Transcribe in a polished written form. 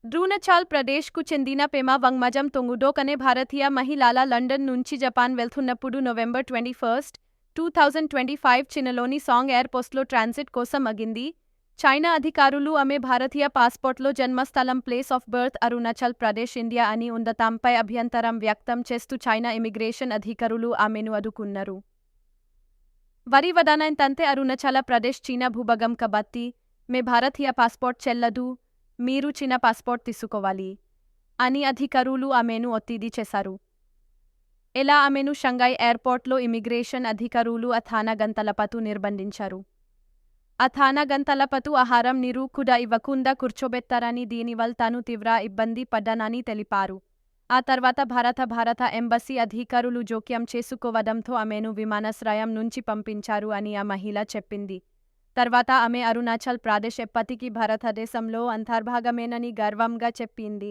అరుణాచల్ ప్రదేశ్కు చెందిన పెమా వంగ్మజం తొంగుడోక్ అనే భారతీయ మహిళ లండన్ నుంచి జపాన్ వెళ్తున్నప్పుడు నవంబర్ 21, 2025 చైనాలోని సాంగ్ ఎయిర్పోర్ట్లో ట్రాన్సిట్ కోసం ఆగింది. చైనా అధికారులు ఆమె భారతీయ పాస్పోర్ట్లో జన్మస్థలం place of birth Arunachal Pradesh India అని ఉండటంపై అభ్యంతరం వ్యక్తం చేస్తూ చైనా ఇమిగ్రేషన్ అధికారులు ఆమెను అడ్డుకున్నారు. వారి వాదన ఏంటంటే అరుణాచల ప్రదేశ్ చీనా భూభాగం కాబట్టి మే భారతీయ పాస్పోర్ట్ చెల్లదు, మీరు చీనా పాస్పోర్ట్ తీసుకోవాలి అని అధికారులు ఆమెను ఒత్తిడి చేశారు. ఇలా ఆమెను షంఘై ఎయిర్పోర్ట్లో ఇమిగ్రేషన్ అధికారులు 8 గంటల పాటు నిర్బంధించారు. 8 గంటల పాటు ఆహారం నీరు కూడా ఇవ్వకుండా కూర్చోబెట్టారని, దీనివల్ల తాను తీవ్ర ఇబ్బంది పడ్డానని తెలిపారు. ఆ తర్వాత భారత ఎంబసీ అధికారులు జోక్యం చేసుకోవడంతో ఆమెను విమానాశ్రయం నుంచి పంపించారు అని ఆ మహిళ చెప్పింది. తర్వాత ఆమె అరుణాచల్ ప్రదేశ్ ఎప్పటికీ భారతదేశంలో అంతర్భాగమేనని గర్వంగా చెప్పింది.